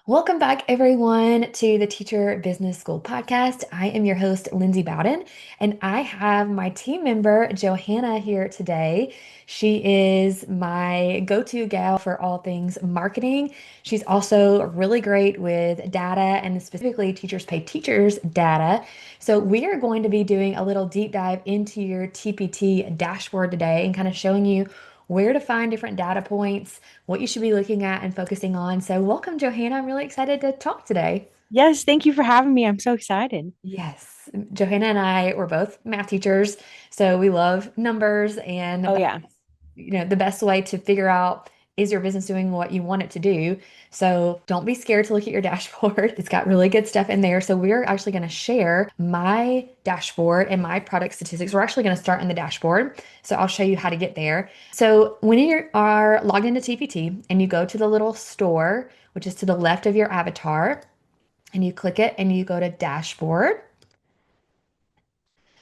Welcome back, everyone, to the Teacher Business School podcast. I am your host, Lindsay Bowden, and I have my team member, Johanna, here today. She is my go-to gal for all things marketing. She's also really great with data and specifically Teachers Pay Teachers data. So, we are going to be doing a little deep dive into your TPT dashboard today and kind of showing you where to find different data points, what you should be looking at and focusing on. So, welcome, Johanna. I'm really excited to talk today. Yes, thank you for having me. I'm so excited. Yes, Johanna and I were both math teachers, so we love numbers and Oh, yeah. the best way to figure out is your business doing what you want it to do. So don't be scared to look at your dashboard. It's got really good stuff in there. So we're actually going to share my dashboard and my product statistics. We're actually going to start in the dashboard. So I'll show you how to get there. So when you are logged into TPT and you go to the little store, which is to the left of your avatar, and you click it and you go to dashboard.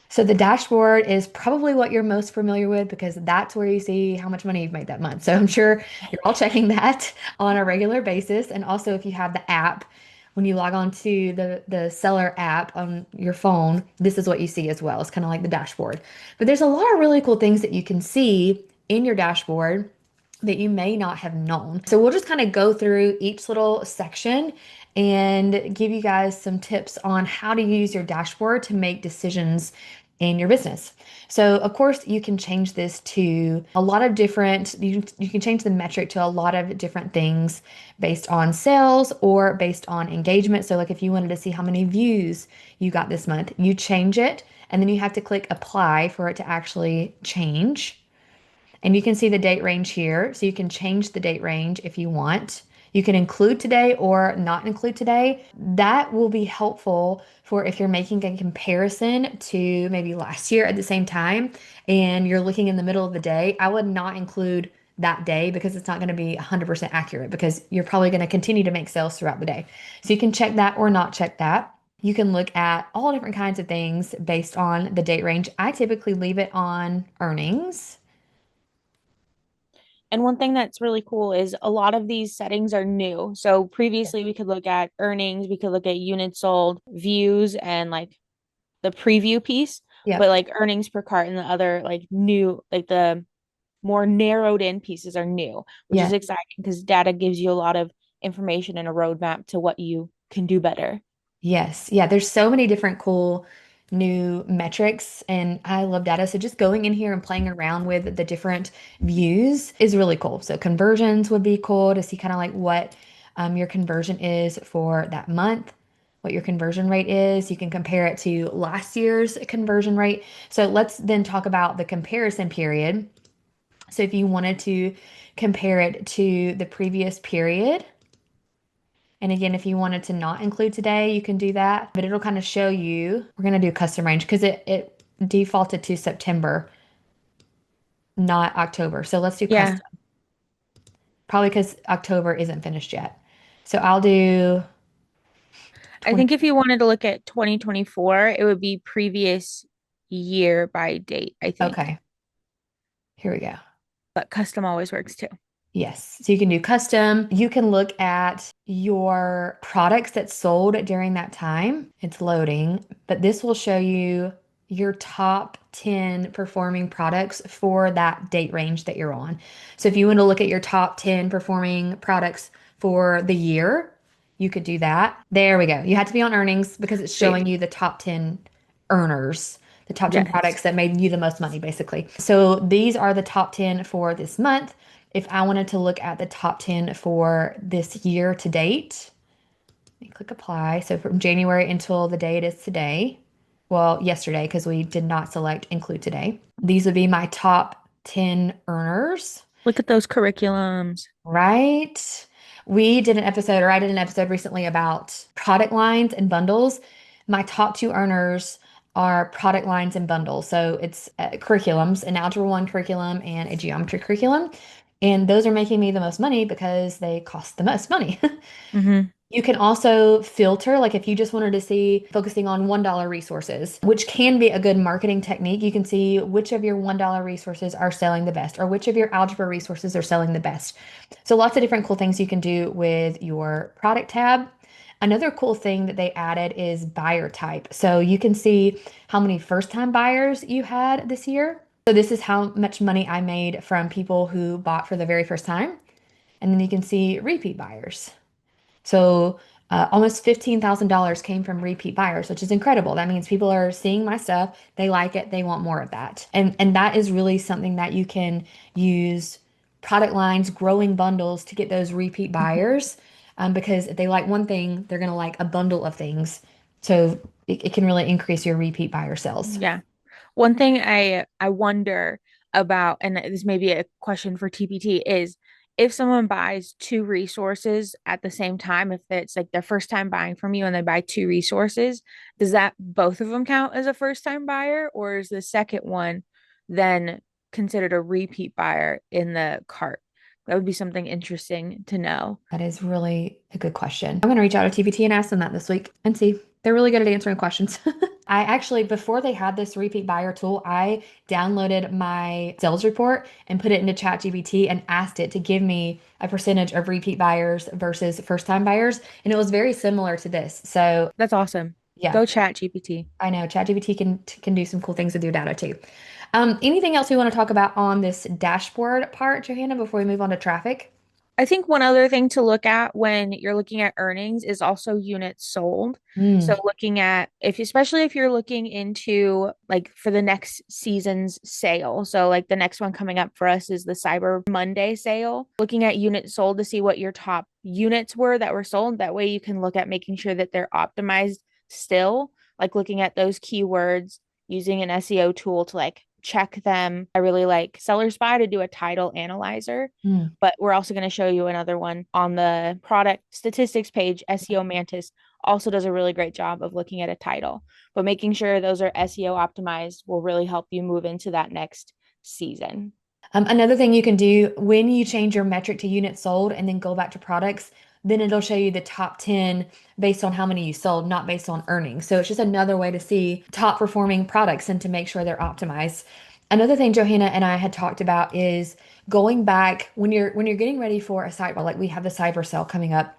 So the dashboard is probably what you're most familiar with because that's where you see how much money you've made that month. So I'm sure you're all checking that on a regular basis. And also if you have the app, when you log on to the seller app on your phone, this is what you see as well. It's kind of like the dashboard. But there's a lot of really cool things that you can see in your dashboard that you may not have known. So we'll just kind of go through each little section and give you guys some tips on how to use your dashboard to make decisions in your business. So, of course, you can change this to a lot of different, you can change the metric to a lot of different things based on sales or based on engagement. So, like if you wanted to see how many views you got this month, you change it and then you have to click apply for it to actually change. And you can see the date range here. So you can change the date range if you want. You can include today or not include today. That will be helpful for if you're making a comparison to maybe last year at the same time and you're looking in the middle of the day. I would not include that day because it's not going to be 100% accurate because you're probably going to continue to make sales throughout the day. So you can check that or not check that. You can look at all different kinds of things based on the date range. I typically leave it on earnings. And one thing that's really cool is a lot of these settings are new. So previously we could look at earnings, we could look at units sold, views, and like the preview piece, but Yep. like earnings per cart and the other like new, like the more narrowed in pieces are new, which is Yeah. exciting because data gives you a lot of information and a roadmap to what you can do better. Yes. Yeah. There's so many different cool new metrics, and I love data. So just going in here and playing around with the different views is really cool. So conversions would be cool to see kind of like what your conversion is for that month, what your conversion rate is. You can compare it to last year's conversion rate. So let's then talk about the comparison period. So if you wanted to compare it to the previous period, and again, if you wanted to not include today, you can do that, but it'll kind of show you. We're going to do custom range because it defaulted to September, not October. So let's do Yeah. custom, probably because October isn't finished yet. So I'll do I 20. think if you wanted to look at 2024, it would be previous year by date, I think. Okay, here we go. But custom always works too. Yes. So you can do custom. You can look at your products that sold during that time. It's loading, but this will show you your top 10 performing products for that date range that you're on. So if you want to look at your top 10 performing products for the year, you could do that. There we go. You have to be on earnings because it's Sweet. showing you the top 10 earners, the top 10 Yes. products that made you the most money, basically. So these are the top 10 for this month. If I wanted to look at the top 10 for this year to date, let me click apply. So from January until the day it is today, well, yesterday, because we did not select include today. These would be my top 10 earners, Look at those curriculums. right? We did an episode, or I did an episode recently about product lines and bundles. My top two earners are product lines and bundles. So it's curriculums, an Algebra 1 curriculum and a geometry curriculum. And those are making me the most money because they cost the most money. Hmm. You can also filter, like if you just wanted to see focusing on $1 resources, which can be a good marketing technique. You can see which of your $1 resources are selling the best or which of your algebra resources are selling the best. So lots of different cool things you can do with your product tab. Another cool thing that they added is buyer type. So you can see how many first-time buyers you had this year. So this is how much money I made from people who bought for the very first time. And then you can see repeat buyers. So almost $15,000 came from repeat buyers, which is incredible. That means people are seeing my stuff, they like it, they want more of that. And that is really something that you can use product lines, growing bundles to get those repeat buyers. Because if they like one thing, they're going to like a bundle of things. So it can really increase your repeat buyer sales. Yeah. One thing I wonder about, and this may be a question for TPT, is if someone buys two resources at the same time, if it's like their first time buying from you and they buy two resources, does that both of them count as a first time buyer, or is the second one then considered a repeat buyer in the cart? That would be something interesting to know. That is really a good question. I'm going to reach out to TPT and ask them that this week and see. They're really good at answering questions. I actually, before they had this repeat buyer tool, I downloaded my sales report and put it into ChatGPT and asked it to give me a percentage of repeat buyers versus first time buyers. And it was very similar to this. So, That's awesome. yeah, Go chat GPT. I know ChatGPT can do some cool things with your data too. Anything else we want to talk about on this dashboard part, Johanna, before we move on to traffic? I think one other thing to look at when you're looking at earnings is also units sold. So Mm, looking at if especially if you're looking into like for the next season's sale. So like the next one coming up for us is the Cyber Monday sale. Looking at units sold to see what your top units were that were sold. That way you can look at making sure that they're optimized still, like looking at those keywords, using an SEO tool to like check them. I really like Seller Spy to do a title analyzer, mm. but we're also going to show you another one on the product statistics page. SEO Mantis also does a really great job of looking at a title, but making sure those are SEO optimized will really help you move into that next season. Another thing you can do when you change your metric to units sold and then go back to products, then it'll show you the top 10 based on how many you sold, not based on earnings. So it's just another way to see top performing products and to make sure they're optimized. Another thing Johanna and I had talked about is going back when you're getting ready for a site, like we have the cyber sale coming up,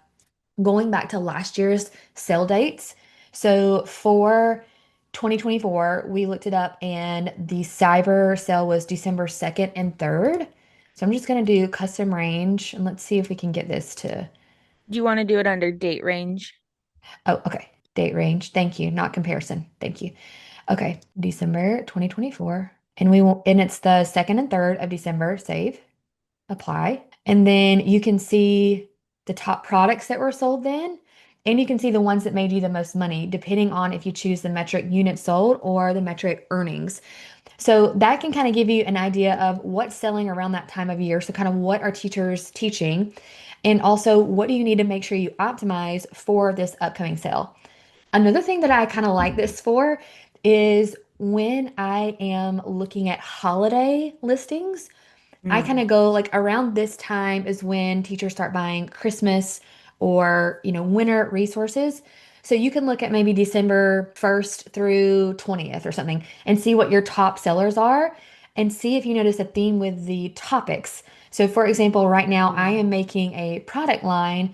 going back to last year's sale dates. So for 2024, we looked it up and the cyber sale was December 2nd and 3rd. So I'm just going to do custom range and let's see if we can get this to, Do you want to do it under date range? oh, okay. Date range. Thank you. Not comparison. Thank you. Okay. December 2024. And and it's the 2nd and 3rd of December. Save, apply. And then you can see the top products that were sold then. And you can see the ones that made you the most money, depending on if you choose the metric units sold or the metric earnings. So that can kind of give you an idea of what's selling around that time of year. So, kind of what are teachers teaching? And also, what do you need to make sure you optimize for this upcoming sale? Another thing that I kind of like this for is when I am looking at holiday listings. I kind Mm. of go like around this time is when teachers start buying Christmas or, winter resources. So you can look at maybe December 1st through 20th or something and see what your top sellers are and see if you notice a theme with the topics. So for example, right now I am making a product line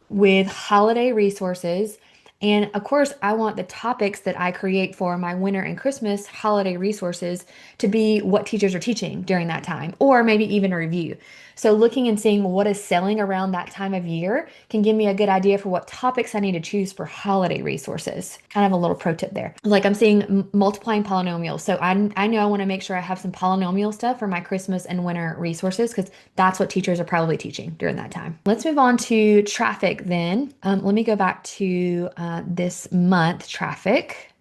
with holiday resources. And of course, I want the topics that I create for my winter and Christmas holiday resources to be what teachers are teaching during that time, or maybe even a review. So, looking and seeing what is selling around that time of year can give me a good idea for what topics I need to choose for holiday resources. Kind of a little pro tip there. Like I'm seeing multiplying polynomials. So, I know I want to make sure I have some polynomial stuff for my Christmas and winter resources because that's what teachers are probably teaching during that time. Let's move on to traffic then. Let me go back to this month traffic.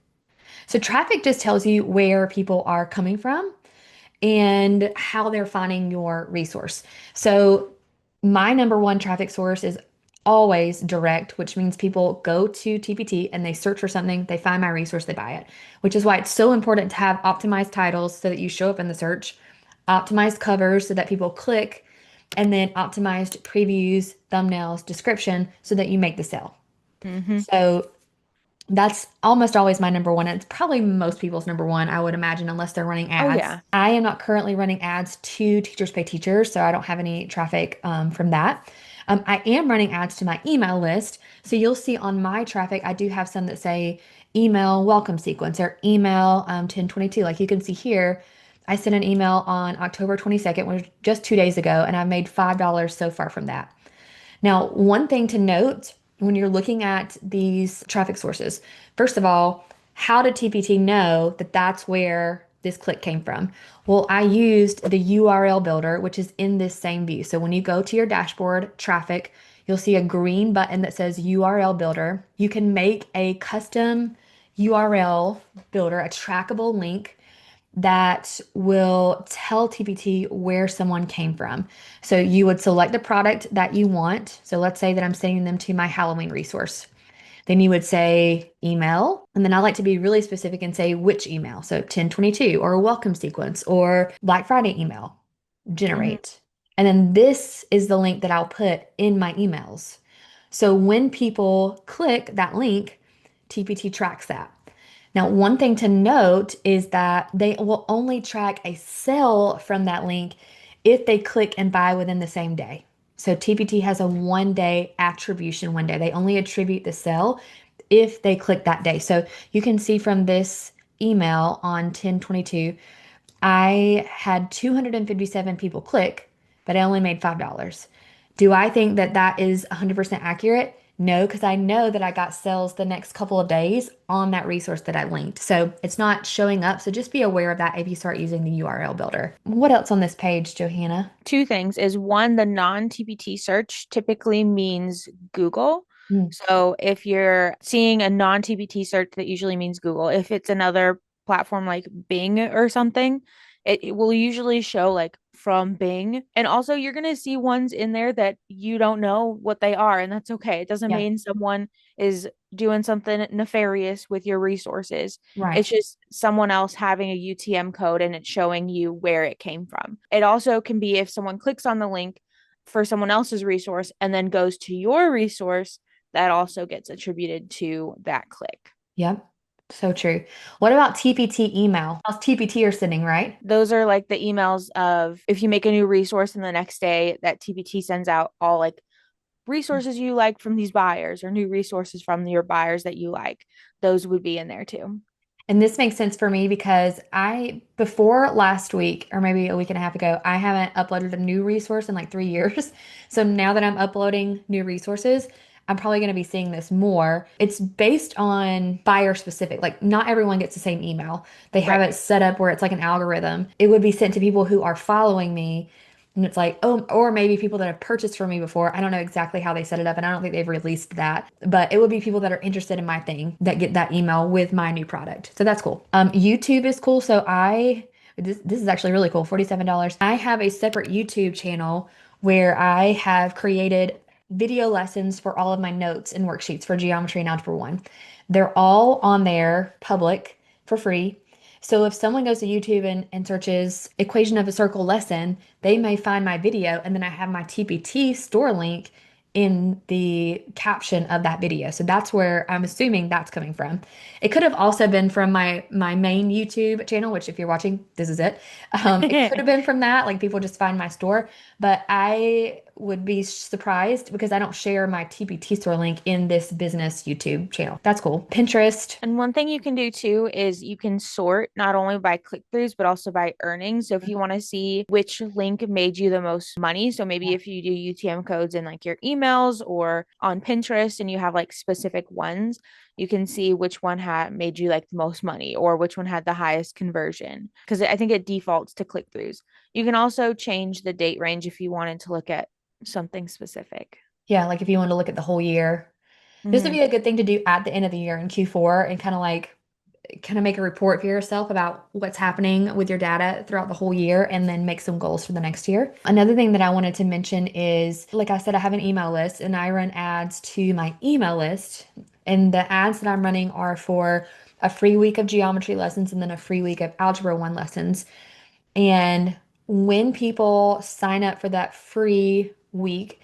So, traffic just tells you where people are coming from and how they're finding your resource. So, my number one traffic source is always direct, which means people go to TPT and they search for something, they find my resource, they buy it, which is why it's so important to have optimized titles so that you show up in the search, optimized covers so that people click, and then optimized previews, thumbnails, description so that you make the sale. Hmm. So that's almost always my number one. It's probably most people's number one, I would imagine, unless they're running Oh ads. yeah. I am not currently running ads to Teachers Pay Teachers, so I don't have any traffic from that. I am running ads to my email list. So you'll see on my traffic, I do have some that say email welcome sequence or email 1022. Like you can see here, I sent an email on October 22nd, which was just 2 days ago, and I've made $5 so far from that. Now, one thing to note when you're looking at these traffic sources, first of all, how did TPT know that that's where this click came from? Well, I used the URL builder, which is in this same view. So when you go to your dashboard, traffic, you'll see a green button that says URL builder. You can make a custom URL builder, a trackable link that will tell TPT where someone came from. So you would select the product that you want. So let's say that I'm sending them to my Halloween resource. Then you would say email. And then I like to be really specific and say which email. So 1022 or a welcome sequence or Black Friday email, Hmm. generate. And then this is the link that I'll put in my emails. So when people click that link, TPT tracks that. Now, one thing to note is that they will only track a sale from that link if they click and buy within the same day. So TPT has a 1 day attribution window. They only attribute the sale if they click that day. So you can see from this email on 1022, I had 257 people click, but I only made $5. Do I think that that is 100% accurate? No, because I know that I got sales the next couple of days on that resource that I linked. So it's not showing up. So just be aware of that if you start using the URL builder. What else on this page, Johanna? Two things is one, the non-TPT search typically means Google. Mm, So if you're seeing a non-TPT search, that usually means Google. If it's another platform like Bing or something, it will usually show like from Bing. And also you're going to see ones in there that you don't know what they are, and that's okay. It doesn't yeah, mean someone is doing something nefarious with your resources. right. It's just someone else having a UTM code and it's showing you where it came from. It also can be if someone clicks on the link for someone else's resource and then goes to your resource, that also gets attributed to that click. Yep. So true. What about TPT email? How's TPT are sending, right? Those are like the emails of if you make a new resource and the next day that TPT sends out all like resources you like from these buyers or new resources from your buyers that you like. Those would be in there too. And this makes sense for me because before last week, or maybe a week and a half ago, I haven't uploaded a new resource in like 3 years. So now that I'm uploading new resources, I'm probably going to be seeing this more. It's based on buyer specific. Like, not everyone gets the same email. They have Right. it set up where it's like an algorithm. It would be sent to people who are following me. And it's like, oh, or maybe people that have purchased from me before. I don't know exactly how they set it up, and I don't think they've released that. But it would be people that are interested in my thing that get that email with my new product. So that's cool. YouTube is cool. So this is actually really cool. $47. I have a separate YouTube channel where I have created video lessons for all of my notes and worksheets for geometry and algebra 1. They're all on there, public, for free. So if someone goes to YouTube and searches equation of a circle lesson, they may find my video, and then I have my TPT store link in the caption of that video. So that's where I'm assuming that's coming from. It could have also been from my main YouTube channel, which if you're watching, this is it. It could have been from that, like people just find my store, but I would be surprised because I don't share my TPT store link in this business YouTube channel. That's cool. Pinterest. And one thing you can do too is you can sort not only by click throughs, but also by earnings. So if you want to see which link made you the most money, so maybe if you do UTM codes in like your emails or on Pinterest and you have like specific ones, you can see which one had made you like the most money or which one had the highest conversion. Because I think it defaults to click throughs. You can also change the date range if you wanted to look at something specific. Yeah, like if you want to look at the whole year. This would Hmm. be a good thing to do at the end of the year in Q4 and kind of make a report for yourself about what's happening with your data throughout the whole year and then make some goals for the next year. Another thing that I wanted to mention is, like I said, I have an email list and I run ads to my email list. And the ads that I'm running are for a free week of geometry lessons and then a free week of algebra 1 lessons. And when people sign up for that free week,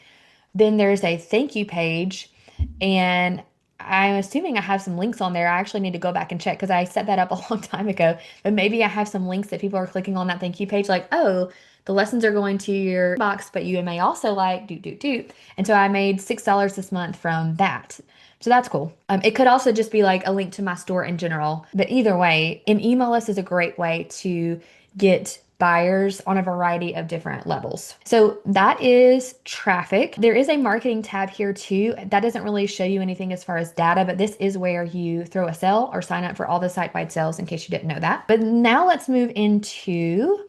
then there's a thank you page, and I'm assuming I have some links on there. I actually need to go back and check because I set that up a long time ago. But maybe I have some links that people are clicking on that thank you page, like, oh, the lessons are going to your box, but you may also like do. And so I made $6 this month from that. So that's cool. It could also just be like a link to my store in general. But either way, an email list is a great way to get buyers on a variety of different levels. So that is traffic. There is a marketing tab here too. That doesn't really show you anything as far as data, but this is where you throw a sale or sign up for all the site-wide sales in case you didn't know that. But now let's move into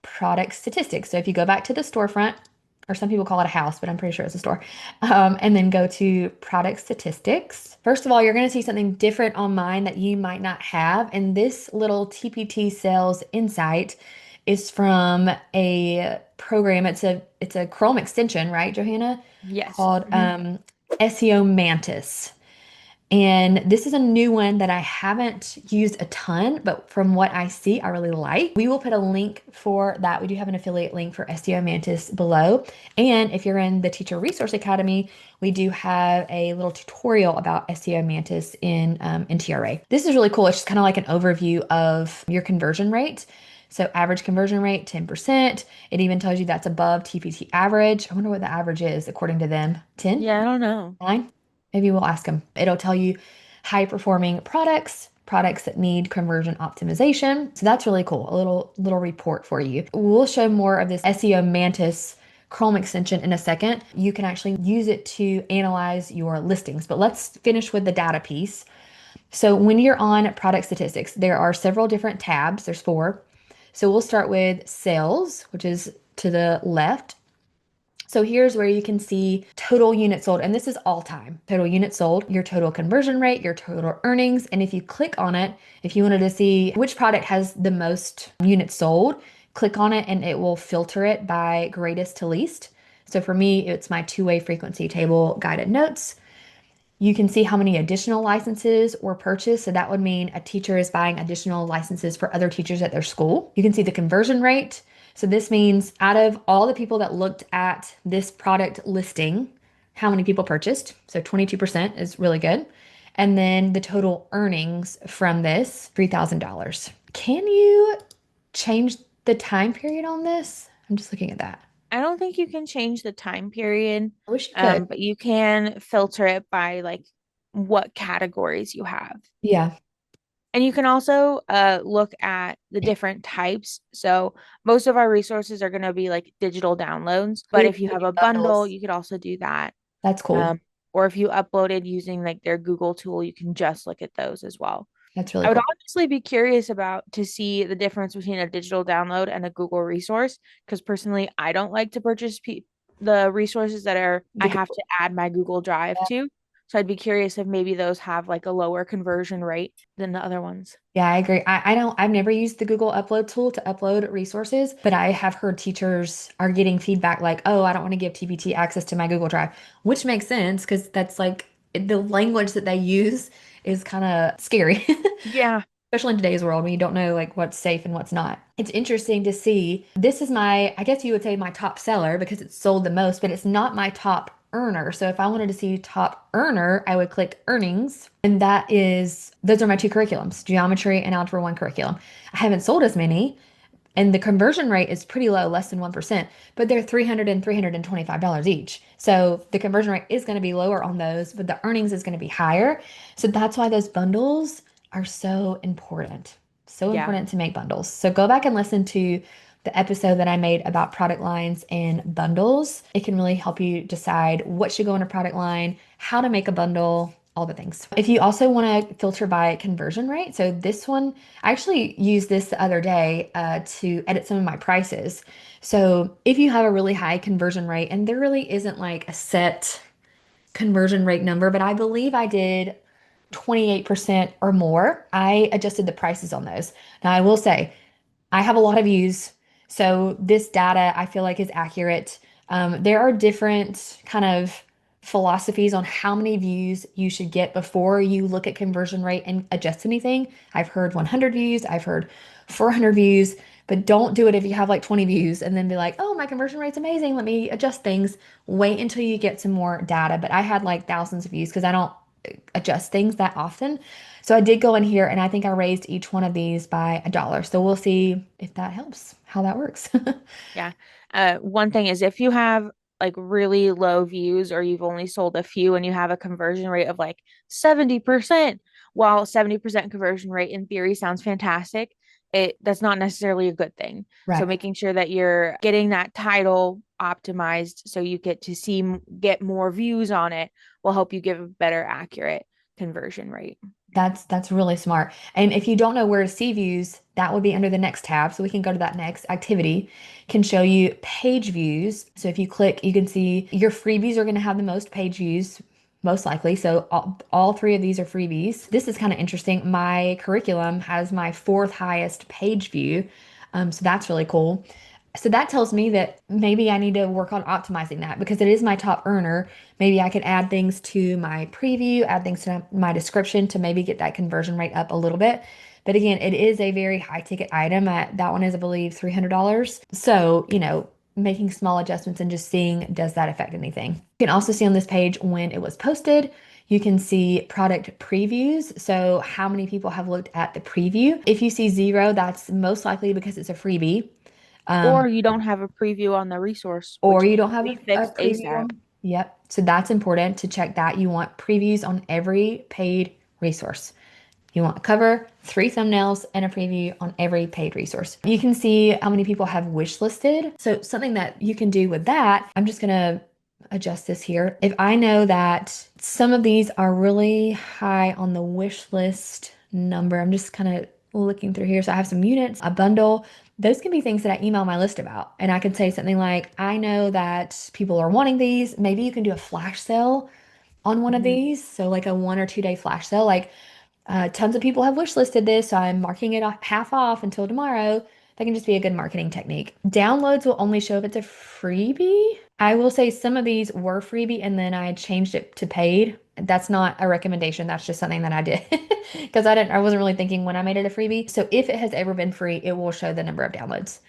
product statistics. So if you go back to the storefront, or some people call it a house, but I'm pretty sure it's a store, and then go to product statistics. First of all, you're going to see something different on mine that you might not have. And this little TPT sales insight is from a program. It's a Chrome extension, right, Johanna? Yes. Called Mhm. SEO Mantis. And this is a new one that I haven't used a ton, but from what I see, I really like. We will put a link for that. We do have an affiliate link for SEO Mantis below. And if you're in the Teacher Resource Academy, we do have a little tutorial about SEO Mantis in TRA. This is really cool. It's just kind of like an overview of your conversion rate. So average conversion rate, 10%. It even tells you that's above TPT average. I wonder what the average is according to them. 10? Yeah, I don't know. 9? Maybe we'll ask them. It'll tell you high performing products, products that need conversion optimization. So that's really cool. A little report for you. We'll show more of this SEO Mantis Chrome extension in a second. You can actually use it to analyze your listings. But let's finish with the data piece. So when you're on product statistics, there are several different tabs. There's 4. So we'll start with sales, which is to the left. So here's where you can see total units sold, and this is all time. Total units sold, your total conversion rate, your total earnings, and if you click on it, if you wanted to see which product has the most units sold, click on it and it will filter it by greatest to least. So for me, it's my two-way frequency table guided notes. You can see how many additional licenses were purchased. So that would mean a teacher is buying additional licenses for other teachers at their school. You can see the conversion rate. So this means out of all the people that looked at this product listing, how many people purchased. So 22% is really good. And then the total earnings from this, $3,000. Can you change the time period on this? I'm just looking at that. I don't think you can change the time period, I wish you could. but you can filter it by like what categories you have. Yeah. And you can also look at the different types. So most of our resources are going to be like digital downloads, We but didn't if you put have any a bundle, bundles. you could also do that. That's cool. Um, or if you uploaded using like their Google tool, you can just look at those as well. That's really I would cool. honestly be curious about to see the difference between a digital download and a Google resource because personally, I don't like to purchase the resources that are I The have Google. to add my Google Drive Yeah, to. So I'd be curious if maybe those have like a lower conversion rate than the other ones. yeah, I agree. I've never used the Google Upload tool to upload resources, but I have heard teachers are getting feedback like, oh, I don't want to give TPT access to my Google Drive, which makes sense because that's like the language that they use is kind of scary, Yeah, especially in today's world when you don't know like what's safe and what's not. It's interesting to see. This is my, I guess you would say my top seller because it's sold the most, but it's not my top earner. So if I wanted to see top earner, I would click earnings. And that is, those are my two curriculums, geometry and algebra one curriculum. I haven't sold as many. And the conversion rate is pretty low, less than 1%, but they're $300 and $325 each. So the conversion rate is going to be lower on those, but the earnings is going to be higher. So that's why those bundles are so important. So yeah. important to make bundles. So go back and listen to the episode that I made about product lines and bundles. It can really help you decide what should go in a product line, how to make a bundle, all the things. If you also want to filter by conversion rate, so this one, I actually used this the other day to edit some of my prices. So if you have a really high conversion rate, and there really isn't like a set conversion rate number, but I believe I did 28% or more, I adjusted the prices on those. Now, I will say, I have a lot of views, so this data I feel like is accurate. There are different kind of philosophies on how many views you should get before you look at conversion rate and adjust anything. I've heard 100 views, I've heard 400 views, but don't do it if you have like 20 views and then be like, oh, my conversion rate's amazing. Let me adjust things. Wait until you get some more data. But I had like thousands of views because I don't adjust things that often. So I did go in here and I think I raised each one of these by $1. So we'll see if that helps, how that works. Yeah. One thing is if you have like really low views or you've only sold a few and you have a conversion rate of like 70%, while 70% conversion rate in theory sounds fantastic, that's not necessarily a good thing. So Right. making sure that you're getting that title optimized so you get to get more views on it will help you give a better accurate conversion rate. That's really smart. And if you don't know where to see views, that would be under the next tab. So we can go to that next. Activity can show you page views. So if you click, you can see your freebies are going to have the most page views, most likely. So all three of these are freebies. This is kind of interesting. My curriculum has my fourth highest page view. So that's really cool. So that tells me that maybe I need to work on optimizing that because it is my top earner. Maybe I could add things to my preview, add things to my description to maybe get that conversion rate up a little bit. But again, it is a very high ticket item. That one is, I believe, $300. So, making small adjustments and just seeing does that affect anything. You can also see on this page when it was posted. You can see product previews. So, how many people have looked at the preview? If you see zero, that's most likely because it's a freebie. Um, Or you don't have a preview on the resource, or which you needs don't to have be a fixed preview ASAP. on. Yep. So that's important to check that. You want previews on every paid resource. You want a cover, three thumbnails, and a preview on every paid resource. You can see how many people have wish listed. So something that you can do with that, I'm just gonna adjust this here. If I know that some of these are really high on the wish list number, I'm just kind of looking through here. So I have some units, a bundle. Those can be things that I email my list about. And I could say something like, I know that people are wanting these. Maybe you can do a flash sale on one of Mhm. these. So like a 1 or 2 day flash sale, like tons of people have wish listed this, so I'm marking it half off until tomorrow. That can just be a good marketing technique. Downloads will only show if it's a freebie. I will say some of these were freebie and then I changed it to paid. That's not a recommendation. That's just something that I did because I wasn't really thinking when I made it a freebie. So if it has ever been free, it will show the number of downloads.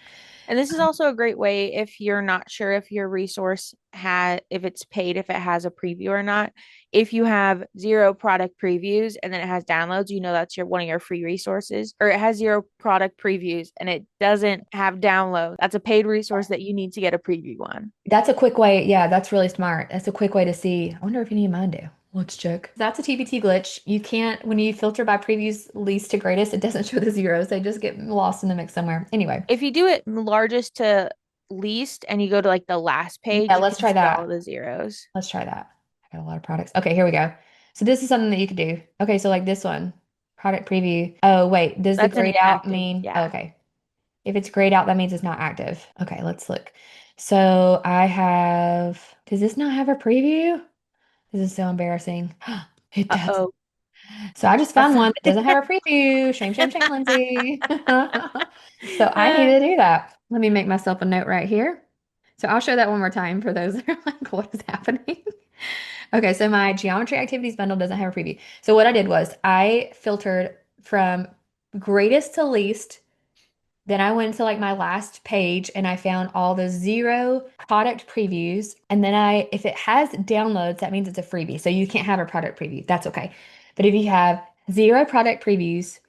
And this is also a great way if you're not sure if your resource if it's paid, if it has a preview or not. If you have zero product previews and then it has downloads, you know that's one of your free resources. Or it has zero product previews and it doesn't have download. That's a paid resource that you need to get a preview on. That's a quick way. Yeah, that's really smart. That's a quick way to see. I wonder if any of mine do. Let's check. That's a TPT glitch. You can't, when you filter by previews least to greatest, it doesn't show the zeros. They just get lost in the mix somewhere. Anyway, If you do it largest to least and you go to like the last page, yeah, you let's can try see all that. the zeros. Let's try that. I got a lot of products. Okay, here we go. So this is something that you could do. Okay, so like this one, product preview. Oh, wait, does the That's an grayed out inactive. mean? Oh, Yeah. okay. If it's grayed out, that means it's not active. Okay, let's look. So I have, does this not have a preview? This is so embarrassing. It does. Uh-oh. So I just That's found one that doesn't have a preview. Shame, shame, shame, Lindsay. So I need Uh, to do that. Let me make myself a note right here. So I'll show that one more time for those that are like, what is happening? Okay, so my geometry activities bundle doesn't have a preview. So what I did was I filtered from greatest to least. Then I went to like my last page and I found all the zero product previews. And then if it has downloads, that means it's a freebie. So you can't have a product preview. That's okay. But if you have zero product previews,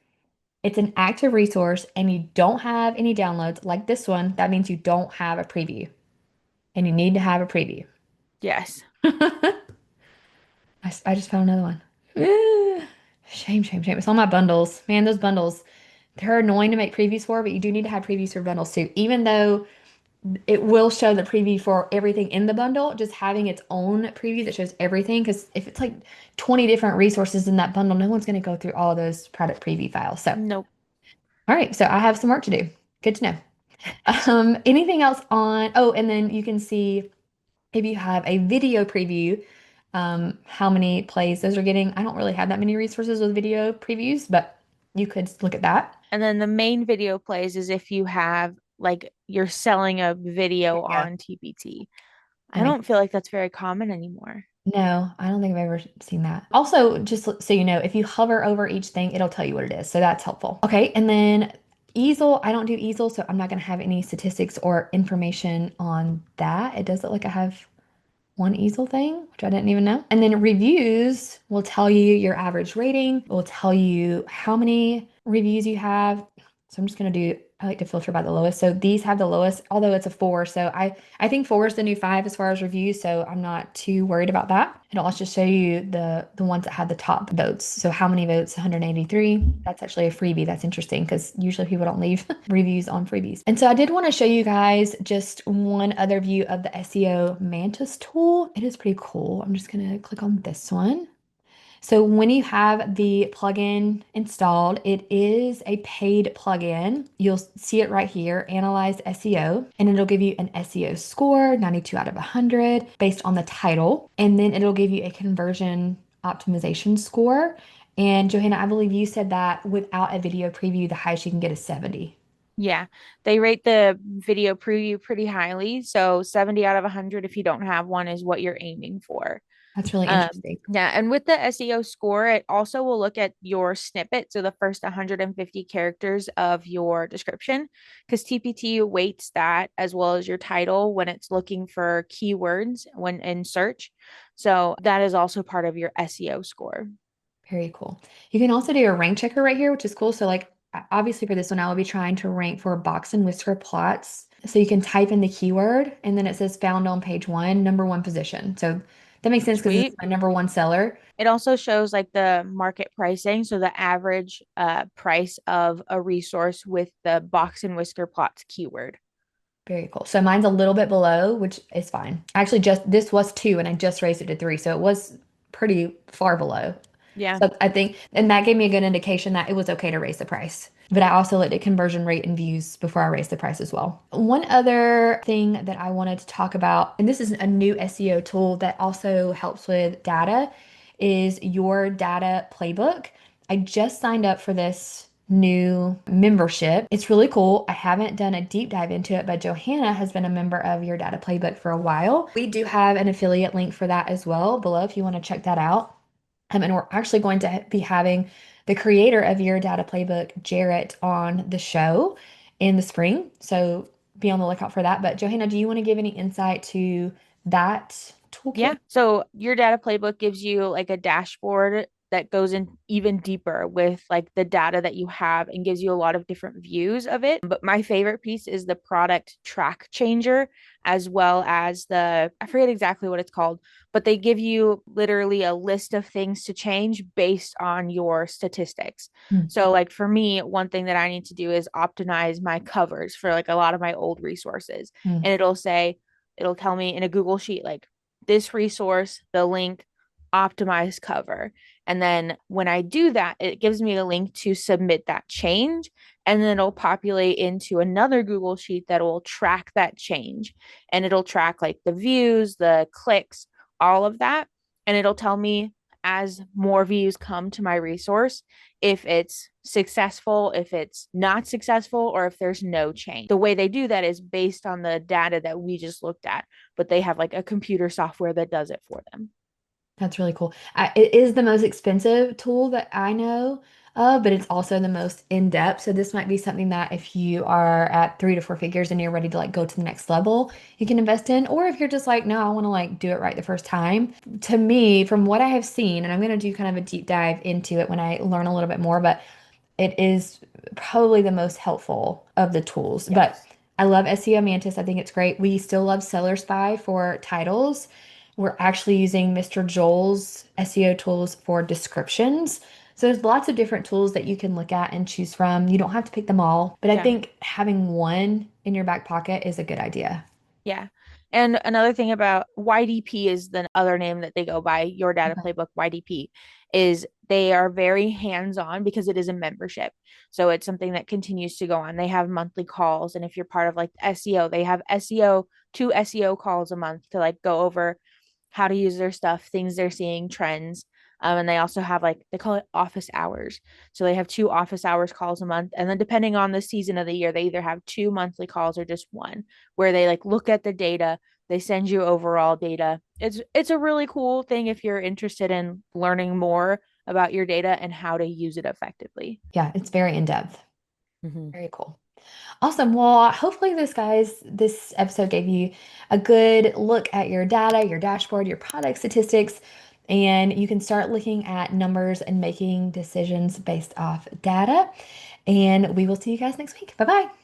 it's an active resource and you don't have any downloads like this one, that means you don't have a preview and you need to have a preview. yes. I just found another one. Shame, shame, shame. It's on my bundles. Man, those bundles, they're annoying to make previews for, but you do need to have previews for bundles too. Even though it will show the preview for everything in the bundle, just having its own preview that shows everything. Because if it's like 20 different resources in that bundle, no one's going to go through all of those product preview files. So, Nope. all right. So I have some work to do. Good to know. Anything else on? Oh, and then you can see if you have a video preview, how many plays those are getting. I don't really have that many resources with video previews, but you could look at that. And then the main video plays is if you have like you're selling a video Yeah. on TPT. Let I me don't feel like that's very common anymore. No, I don't think I've ever seen that. Also, just so you know, if you hover over each thing, it'll tell you what it is. So that's helpful. Okay, and then easel, I don't do easel, so I'm not going to have any statistics or information on that. It does look like I have one easel thing, which I didn't even know. And then reviews will tell you your average rating, it will tell you how many reviews you have. So I'm just going to do, I like to filter by the lowest. So these have the lowest, although it's a 4. So I think 4 is the new 5 as far as reviews. So I'm not too worried about that. It'll also show you the ones that have the top votes. So how many votes? 183. That's actually a freebie. That's interesting because usually people don't leave reviews on freebies. And so I did want to show you guys just one other view of the SEO Mantis tool. It is pretty cool. I'm just going to click on this one. So when you have the plugin installed, it is a paid plugin. You'll see it right here, Analyze SEO, and it'll give you an SEO score, 92 out of 100, based on the title. And then it'll give you a conversion optimization score. And Johanna, I believe you said that without a video preview, the highest you can get is 70. Yeah, they rate the video preview pretty highly. So 70 out of 100 if you don't have one is what you're aiming for. That's really interesting. Yeah, and with the SEO score, it also will look at your snippet, so the first 150 characters of your description, because TPT weights that as well as your title when it's looking for keywords when in search. So that is also part of your SEO score. Very cool. You can also do a rank checker right here, which is cool. So like obviously for this one, I will be trying to rank for box and whisker plots. So you can type in the keyword and then it says found on page 1, #1 position. So that makes sense because this is Sweet. my #1 seller. It also shows like the market pricing, so the average price of a resource with the box and whisker plots keyword. Very cool. So mine's a little bit below, which is fine. Actually, just this was 2 and I just raised it to 3. So it was pretty far below. Yeah. So I think, and that gave me a good indication that it was okay to raise the price. But I also looked at conversion rate and views before I raised the price as well. One other thing that I wanted to talk about, and this is a new SEO tool that also helps with data, is your data playbook. I just signed up for this new membership. It's really cool. I haven't done a deep dive into it, but Johanna has been a member of your data playbook for a while. We do have an affiliate link for that as well below if you want to check that out. And we're actually going to be having the creator of your data playbook, Jarrett, on the show in the spring. So be on the lookout for that. But Johanna, do you want to give any insight to that toolkit? Yeah. So your data playbook gives you like a dashboard that goes in even deeper with like the data that you have and gives you a lot of different views of it. But my favorite piece is the product track changer, as well as I forget exactly what it's called, but they give you literally a list of things to change based on your statistics. Mm, So, like for me, one thing that I need to do is optimize my covers for like a lot of my old resources. mm. And it'll tell me in a Google sheet, like, this resource, the link, optimize cover. And then when I do that, it gives me a link to submit that change. And then it'll populate into another Google Sheet that will track that change. And it'll track like the views, the clicks, all of that. And it'll tell me as more views come to my resource, if it's successful, if it's not successful, or if there's no change. The way they do that is based on the data that we just looked at, but they have like a computer software that does it for them. That's really cool. It is the most expensive tool that I know of, but it's also the most in-depth. So this might be something that if you are at 3 to 4 figures and you're ready to like go to the next level, you can invest in. Or if you're just like, no, I want to like do it right the first time. To me, from what I have seen, and I'm going to do kind of a deep dive into it when I learn a little bit more, but it is probably the most helpful of the tools. But Yes. I love SEO Mantis. I think it's great. We still love Seller Spy for titles. We're actually using Mr. Joel's SEO tools for descriptions. So there's lots of different tools that you can look at and choose from. You don't have to pick them all, but I Yeah. think having one in your back pocket is a good idea. Yeah. And another thing about YDP is the other name that they go by, your data Okay. playbook, YDP, is they are very hands-on because it is a membership. So it's something that continues to go on. They have monthly calls. And if you're part of like SEO, they have SEO, 2 SEO calls a month to like go over how to use their stuff, things they're seeing, trends. And they also have like they call it office hours. So they have 2 office hours calls a month. And then depending on the season of the year, they either have 2 monthly calls or just one where they like look at the data, they send you overall data. It's a really cool thing if you're interested in learning more about your data and how to use it effectively. Yeah, it's very in depth. Mm-hmm. Very cool. Awesome. Well, hopefully this episode gave you a good look at your data, your dashboard, your product statistics, and you can start looking at numbers and making decisions based off data. And we will see you guys next week. Bye bye.